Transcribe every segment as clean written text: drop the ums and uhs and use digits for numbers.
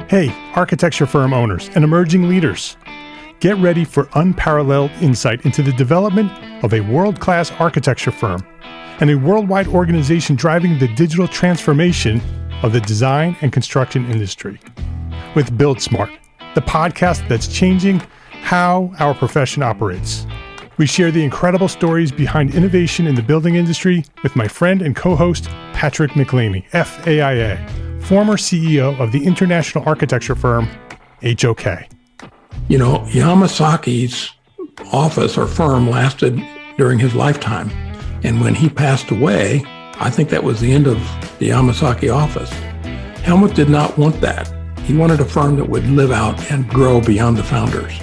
Hey, architecture firm owners and emerging leaders. Get ready for unparalleled insight into the development of a world-class architecture firm and a worldwide organization driving the digital transformation of the design and construction industry. With Build Smart, the podcast that's changing how our profession operates. We share the incredible stories behind innovation in the building industry with my friend and co-host, Patrick McLeamy, FAIA, former CEO of the international architecture firm, HOK. You know, Yamasaki's office or firm lasted during his lifetime. And when he passed away, I think that was the end of the Yamasaki office. Helmut did not want that. He wanted a firm that would live out and grow beyond the founders.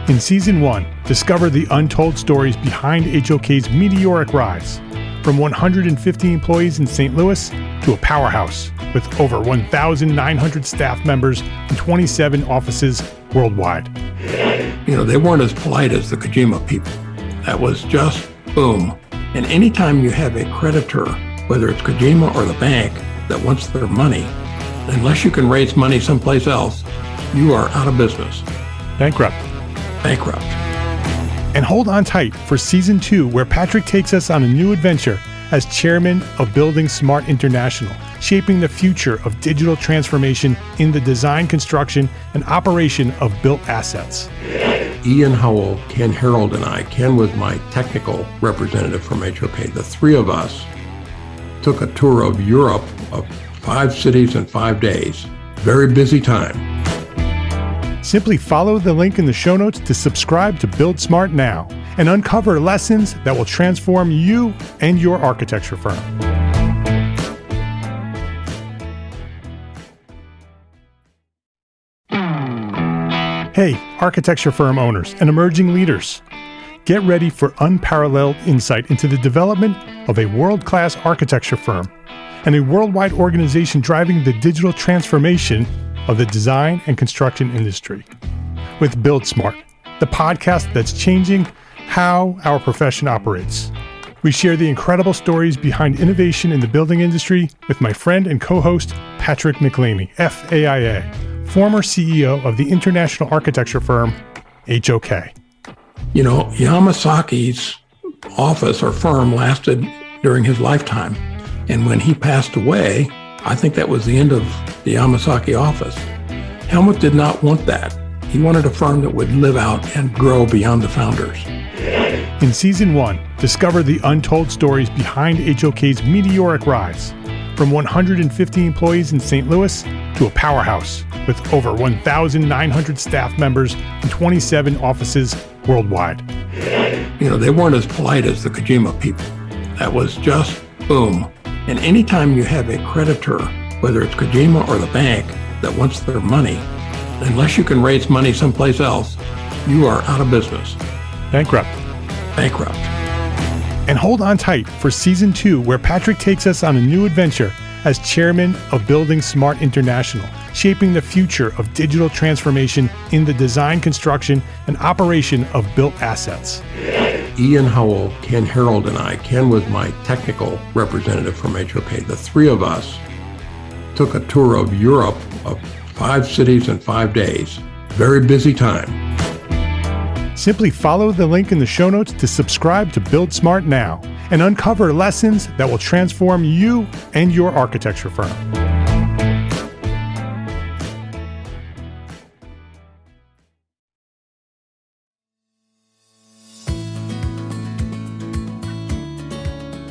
In Season 1, discover the untold stories behind HOK's meteoric rise, from 150 employees in St. Louis to a powerhouse with over 1,900 staff members and 27 offices worldwide. You know, they weren't as polite as the Kojima people. That was just boom. And anytime you have a creditor, whether it's Kojima or the bank, that wants their money, unless you can raise money someplace else, you are out of business. Bankrupt. And hold on tight for Season 2, where Patrick takes us on a new adventure as chairman of Building Smart International, shaping the future of digital transformation in the design, construction, and operation of built assets. Ian Howell, Ken Harold, and I, Ken was my technical representative from HOK. The three of us took a tour of Europe of 5 cities in 5 days. Very busy time. Simply follow the link in the show notes to subscribe to Build Smart now and uncover lessons that will transform you and your architecture firm. Hey, architecture firm owners and emerging leaders. Get ready for unparalleled insight into the development of a world-class architecture firm and a worldwide organization driving the digital transformation of the design and construction industry. With Build Smart, the podcast that's changing how our profession operates. We share the incredible stories behind innovation in the building industry with my friend and co-host, Patrick McLeamy, FAIA, former CEO of the international architecture firm, HOK. You know, Yamasaki's office or firm lasted during his lifetime. And when he passed away, I think that was the end of the Yamasaki office. Helmut did not want that. He wanted a firm that would live out and grow beyond the founders. In Season 1, discover the untold stories behind HOK's meteoric rise, from 150 employees in St. Louis to a powerhouse with over 1,900 staff members and 27 offices worldwide. You know, they weren't as polite as the Kojima people. That was just boom. And anytime you have a creditor, whether it's Kojima or the bank, that wants their money, unless you can raise money someplace else, you are out of business. Bankrupt. And hold on tight for Season 2, where Patrick takes us on a new adventure as chairman of Building Smart International, shaping the future of digital transformation in the design, construction, and operation of built assets. Ian Howell, Ken Harold, and I, Ken was my technical representative from HOK. The three of us took a tour of Europe of 5 cities in 5 days. Very busy time. Simply follow the link in the show notes to subscribe to Build Smart now and uncover lessons that will transform you and your architecture firm.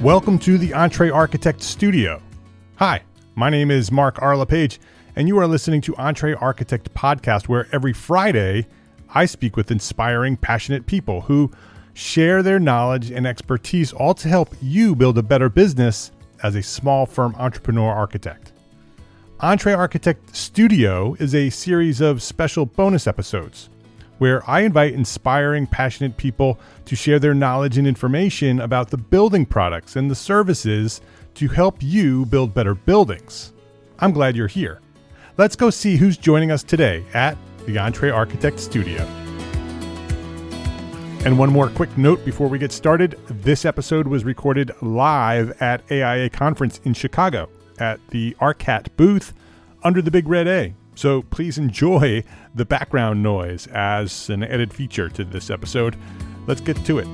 Welcome to the EntreArchitect Studio. Hi, my name is Mark R. LePage, and you are listening to EntreArchitect Podcast, where every Friday I speak with inspiring, passionate people who share their knowledge and expertise, all to help you build a better business as a small firm entrepreneur architect. EntreArchitect Studio is a series of special bonus episodes where I invite inspiring, passionate people to share their knowledge and information about the building products and the services to help you build better buildings. I'm glad you're here. Let's go see who's joining us today at the EntreArchitect Studio. And one more quick note before we get started. This episode was recorded live at AIA Conference in Chicago at the ARCAT booth under the Big Red A. So please enjoy the background noise as an added feature to this episode. Let's get to it.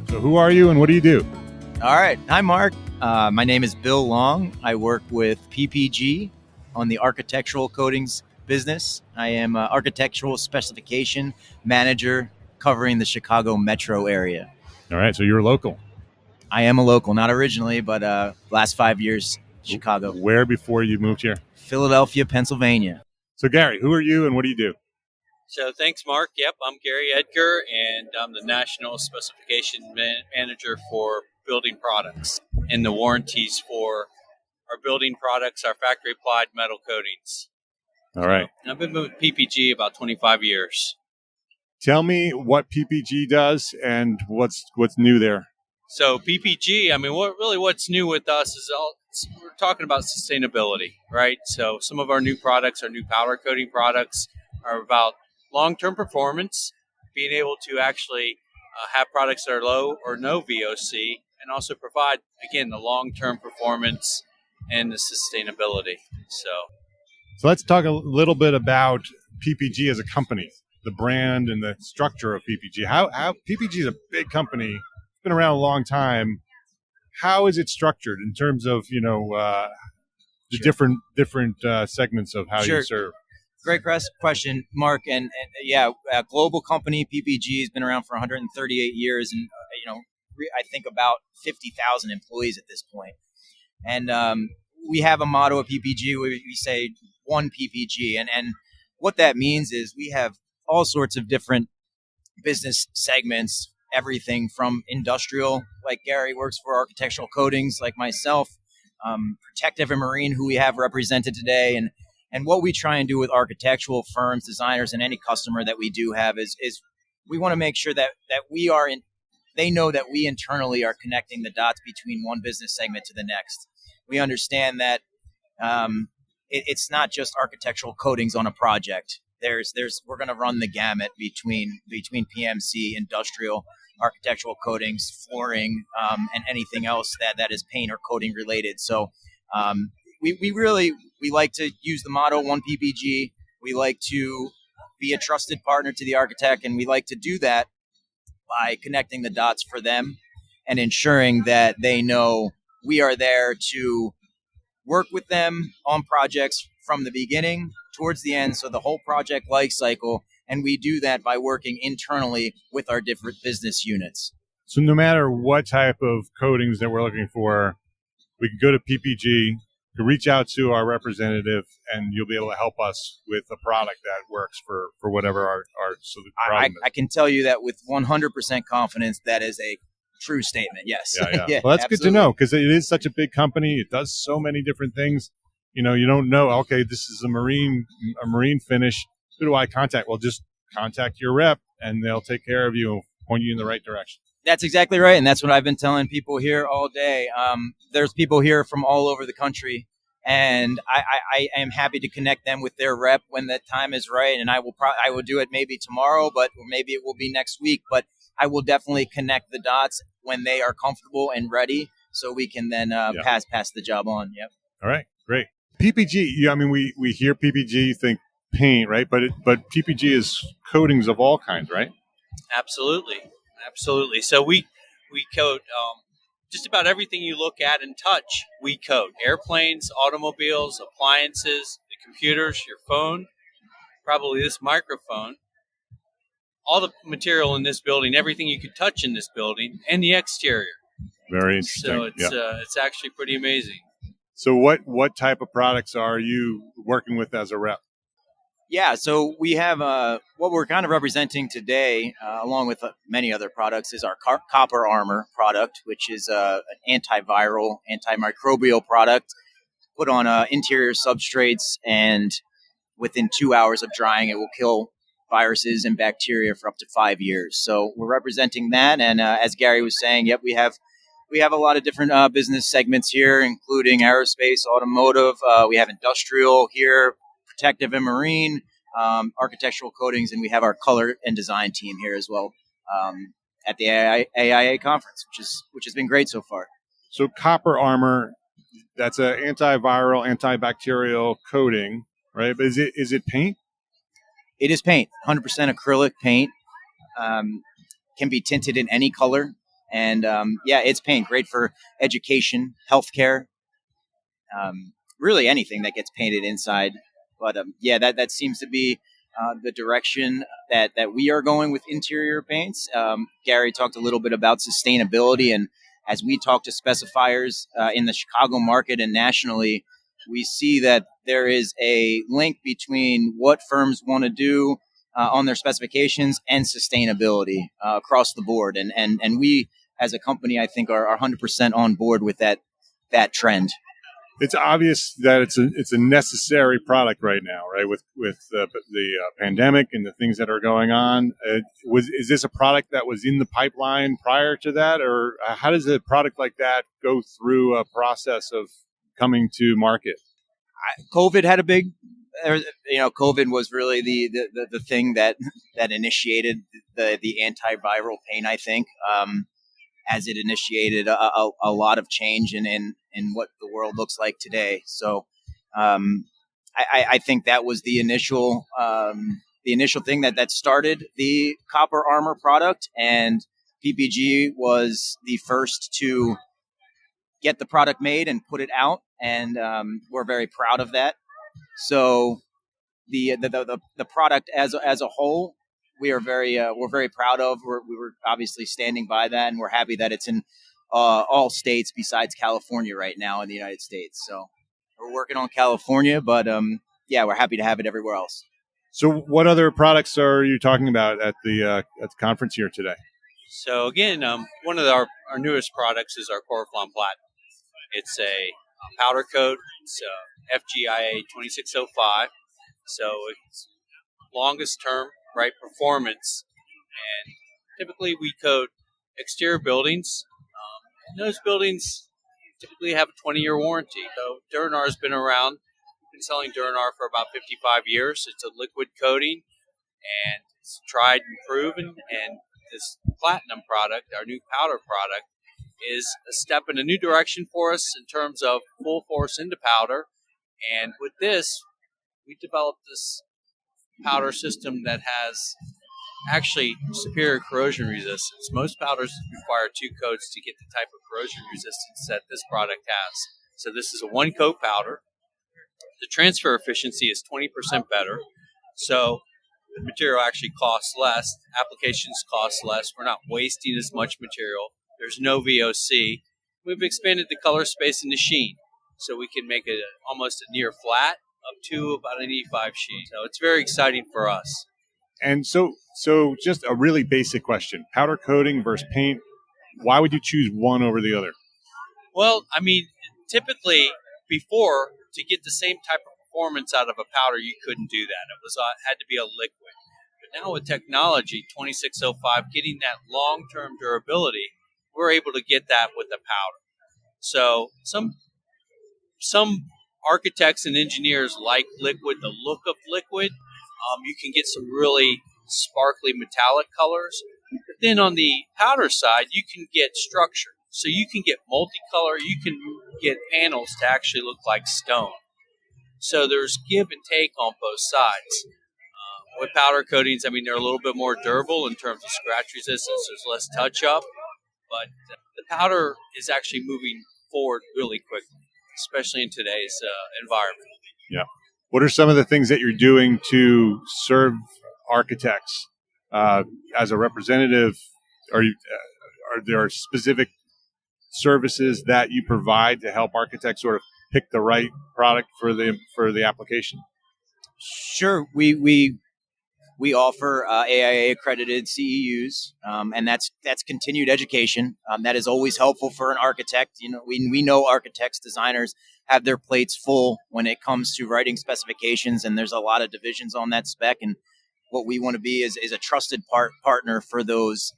So who are you and what do you do? All right. Hi, Mark. My name is Bill Long. I work with PPG on the architectural coatings business. I am an architectural specification manager covering the Chicago metro area. All right. So you're local. I am a local, not originally, but last 5 years, Chicago. Where before you moved here? Philadelphia, Pennsylvania. So Gary, who are you and what do you do? So thanks, Mark. Yep, I'm Gary Edgar, and I'm the National Specification Manager for building products and the warranties for our building products, our factory-applied metal coatings. All right. So I've been with PPG about 25 years. Tell me what PPG does and what's new there. So PPG, I mean, what's new with us is we're talking about sustainability, right? So some of our new products, our new powder coating products, are about long-term performance, being able to actually have products that are low or no VOC, and also provide, again, the long-term performance and the sustainability. So let's talk a little bit about PPG as a company, the brand and the structure of PPG. How PPG is a big company, it's been around a long time. How is it structured in terms of the different segments of how you serve? Great question, Mark. And yeah, a global company, PPG, has been around for 138 years, and I think about 50,000 employees at this point. And we have a motto at PPG where we say one PPG, and what that means is we have all sorts of different business segments, everything from industrial, like Gary works for architectural coatings, like myself, protective and marine, who we have represented today, and what we try and do with architectural firms, designers, and any customer that we do have is we want to make sure that they know that we internally are connecting the dots between one business segment to the next. We understand that it's not just architectural coatings on a project. We're going to run the gamut between PMC, industrial, architectural coatings, flooring, and anything else that is paint or coating related. So we like to use the motto one PPG. We like to be a trusted partner to the architect, and we like to do that by connecting the dots for them and ensuring that they know we are there to work with them on projects from the beginning towards the end, so the whole project life cycle, and we do that by working internally with our different business units. So no matter what type of coatings that we're looking for, we can go to PPG, to reach out to our representative, and you'll be able to help us with a product that works for whatever our problem is. I can tell you that with 100% confidence, that is a true statement. Yes. Yeah. Yeah, well, that's absolutely. Good to know, because it is such a big company. It does so many different things. You don't know, okay, this is a marine finish. Who do I contact? Well, just contact your rep, and they'll take care of you and point you in the right direction. That's exactly right, and that's what I've been telling people here all day. There's people here from all over the country, and I am happy to connect them with their rep when the time is right. And I will do it maybe tomorrow, or maybe it will be next week. But I will definitely connect the dots when they are comfortable and ready, so we can then pass the job on. Yep. All right, great. PPG. I mean, we hear PPG, think paint, right? But PPG is coatings of all kinds, right? Absolutely. So we coat just about everything you look at and touch. We coat airplanes, automobiles, appliances, the computers, your phone, probably this microphone, all the material in this building, everything you could touch in this building, and the exterior. Very interesting. So it's actually pretty amazing. So what type of products are you working with as a rep? Yeah, so we have what we're kind of representing today, along with many other products, is our copper armor product, which is an antiviral, antimicrobial product put on interior substrates, and within 2 hours of drying, it will kill viruses and bacteria for up to 5 years. So we're representing that, and as Gary was saying, yep, we have a lot of different business segments here, including aerospace, automotive. We have industrial here, protective and marine, architectural coatings, and we have our color and design team here as well at the AIA conference, which has been great so far. So copper armor, That's an antiviral, antibacterial coating, right? But is it paint? It is paint, 100% acrylic paint. Can be tinted in any color. And it's paint. Great for education, healthcare, really anything that gets painted inside. But that seems to be the direction that we are going with interior paints. Gary talked a little bit about sustainability, and as we talk to specifiers in the Chicago market and nationally, we see that there is a link between what firms want to do on their specifications and sustainability across the board. And we, as a company, I think are 100% on board with that trend. It's obvious that it's a necessary product right now, right? With the pandemic and the things that are going on, is this a product that was in the pipeline prior to that, or how does a product like that go through a process of coming to market? COVID had a big, COVID was really the thing that initiated the antiviral paint, I think. As it initiated a lot of change in what the world looks like today. So I think that was the initial thing that started the copper armor product, and PPG was the first to get the product made and put it out, and we're very proud of that. So the product as a whole, we're very proud of. We were obviously standing by that, and we're happy that it's in all states besides California right now in the United States. So we're working on California, but we're happy to have it everywhere else. So what other products are you talking about at the conference here today? So again, one of our newest products is our CORAFLON Platinum. It's a powder coat. It's FGIA 2605. So it's longest term, right, performance. And typically we coat exterior buildings. And those buildings typically have a 20-year warranty. So DURANAR has been around. We've been selling DURANAR for about 55 years. It's a liquid coating, and it's tried and proven. And this platinum product, our new powder product, is a step in a new direction for us in terms of full force into powder. And with this, we developed this powder system that has actually superior corrosion resistance. Most powders require 2 coats to get the type of corrosion resistance that this product has. So this is a 1-coat powder. The transfer efficiency is 20% better. So the material actually costs less. Applications cost less. We're not wasting as much material. There's no VOC. We've expanded the color space in the sheen, so we can make it almost a near flat up to about an E5 sheen. So it's very exciting for us. And so just a really basic question: powder coating versus paint. Why would you choose one over the other? Well, I mean, typically before, to get the same type of performance out of a powder, you couldn't do that. It was had to be a liquid. But now with technology, 2605, getting that long-term durability, we're able to get that with the powder. So some architects and engineers like liquid, the look of liquid. You can get some really sparkly metallic colors. But then on the powder side, you can get structure. So you can get multicolor. You can get panels to actually look like stone. So there's give and take on both sides. With powder coatings, I mean, they're a little bit more durable in terms of scratch resistance. There's less touch-up. But the powder is actually moving forward really quickly, especially in today's environment. Yeah. What are some of the things that you're doing to serve architects as a representative? Are there specific services that you provide to help architects sort of pick the right product for the application? Sure, we offer AIA accredited CEUs, and that's continued education. That is always helpful for an architect. You know, we know architects, designers have their plates full when it comes to writing specifications, and there's a lot of divisions on that spec. And what we want to be is a trusted partner for those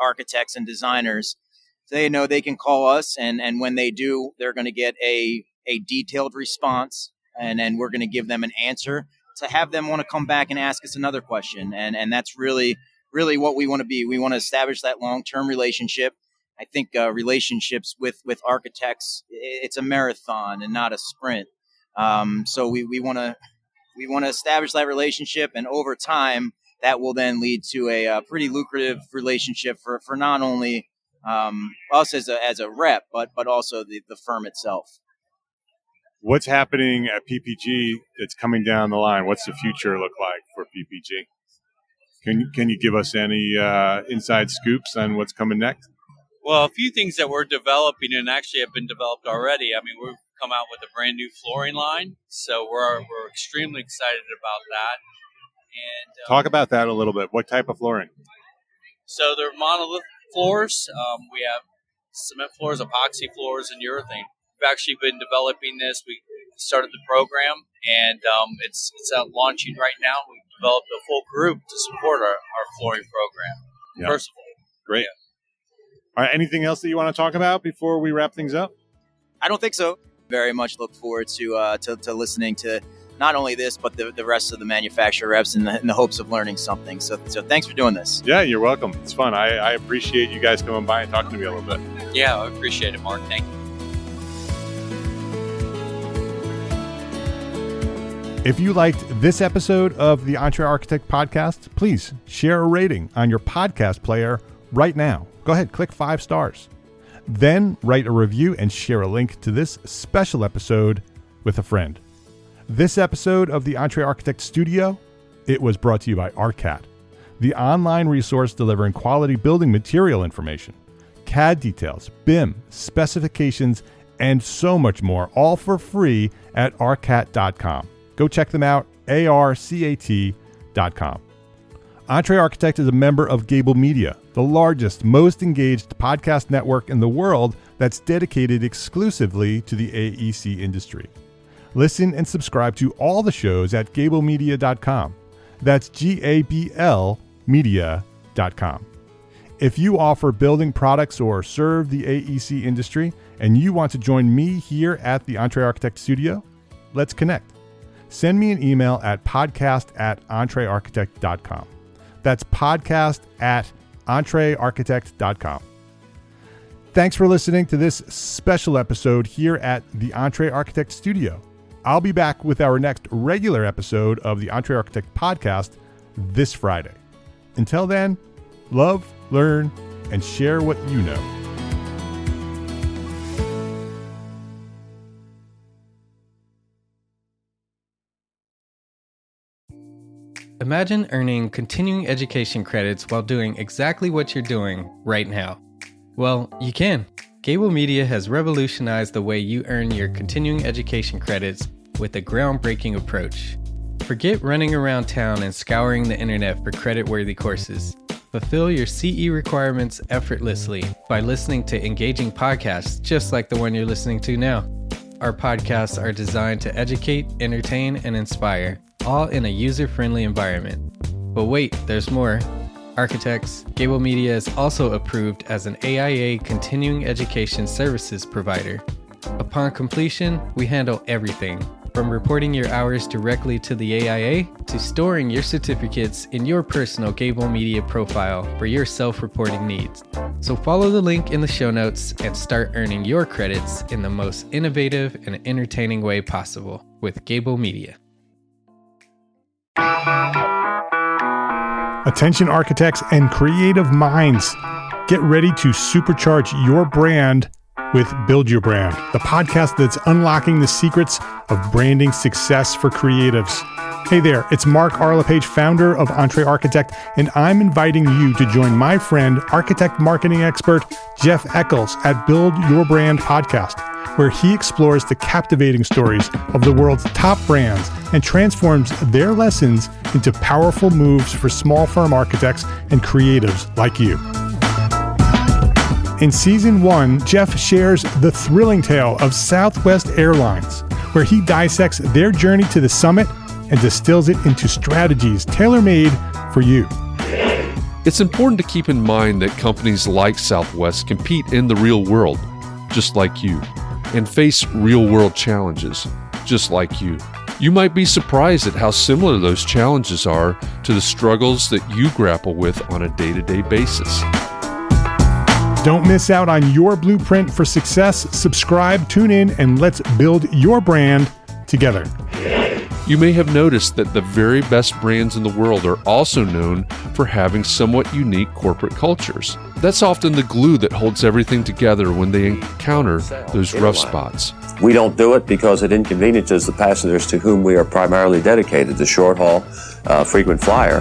architects and designers. So they know they can call us, and when they do, they're going to get a detailed response, and then we're going to give them an answer to have them want to come back and ask us another question. And that's really what we want to be. We want to establish that long-term relationship. I think relationships with architects, it's a marathon and not a sprint. So we want to establish that relationship, and over time, that will then lead to a pretty lucrative relationship for not only us as a rep, but also the firm itself. What's happening at PPG that's coming down the line? What's the future look like for PPG? Can you give us any inside scoops on what's coming next? Well, a few things that we're developing and actually have been developed already. I mean, we've come out with a brand new flooring line, so we're extremely excited about that. And talk about that a little bit. What type of flooring? So they're monolith floors. We have cement floors, epoxy floors, and urethane. We've actually been developing this. We started the program, and it's out launching right now. We've developed a full group to support our flooring program. Yeah. First of all, great. Yeah. All right. Anything else that you want to talk about before we wrap things up? I don't think so. Very much look forward to listening to not only this, but the rest of the manufacturer reps in the hopes of learning something. So thanks for doing this. Yeah, you're welcome. It's fun. I appreciate you guys coming by and talking to me a little bit. Yeah, I appreciate it, Mark. Thank you. If you liked this episode of the EntreArchitect podcast, please share a rating on your podcast player right now. Go ahead, click 5 stars. Then write a review and share a link to this special episode with a friend. This episode of the EntreArchitect Studio, it was brought to you by ARCAT, the online resource delivering quality building material information, CAD details, BIM, specifications, and so much more, all for free at arcat.com. Go check them out, arcat.com. EntreArchitect is a member of Gable Media, the largest, most engaged podcast network in the world that's dedicated exclusively to the AEC industry. Listen and subscribe to all the shows at gablemedia.com. That's GABL media.com. If you offer building products or serve the AEC industry and you want to join me here at the EntreArchitect Studio, let's connect. Send me an email at podcast@entrearchitect.com. That's podcast@entrearchitect.com. Thanks for listening to this special episode here at the EntreArchitect Studio. I'll be back with our next regular episode of the EntreArchitect podcast this Friday. Until then, love, learn, and share what you know. Imagine earning continuing education credits while doing exactly what you're doing right now. Well, you can. Gable Media has revolutionized the way you earn your continuing education credits with a groundbreaking approach. Forget running around town and scouring the internet for credit-worthy courses. Fulfill your CE requirements effortlessly by listening to engaging podcasts just like the one you're listening to now. Our podcasts are designed to educate, entertain, and inspire, all in a user-friendly environment. But wait, there's more. Architects, Gable Media is also approved as an AIA continuing education services provider. Upon completion, we handle everything, from reporting your hours directly to the AIA to storing your certificates in your personal Gable Media profile for your self-reporting needs. So follow the link in the show notes and start earning your credits in the most innovative and entertaining way possible with Gable Media. Attention architects and creative minds, get ready to supercharge your brand with Build Your Brand, the podcast that's unlocking the secrets of branding success for creatives. Hey there, it's Mark Arlepage, founder of EntreArchitect, and I'm inviting you to join my friend, architect marketing expert Jeff Eccles at Build Your Brand podcast, where he explores the captivating stories of the world's top brands and transforms their lessons into powerful moves for small firm architects and creatives like you. In Season 1, Jeff shares the thrilling tale of Southwest Airlines, where he dissects their journey to the summit and distills it into strategies tailor-made for you. It's important to keep in mind that companies like Southwest compete in the real world, just like you, and face real-world challenges, just like you. You might be surprised at how similar those challenges are to the struggles that you grapple with on a day-to-day basis. Don't miss out on your blueprint for success. Subscribe, tune in, and let's build your brand together. You may have noticed that the very best brands in the world are also known for having somewhat unique corporate cultures. That's often the glue that holds everything together when they encounter those rough spots. We don't do it because it inconveniences the passengers to whom we are primarily dedicated, the short haul, frequent flyer.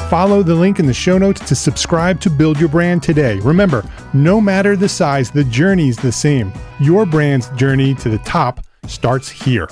Follow the link in the show notes to subscribe to Build Your Brand today. Remember, no matter the size, the journey's the same. Your brand's journey to the top starts here.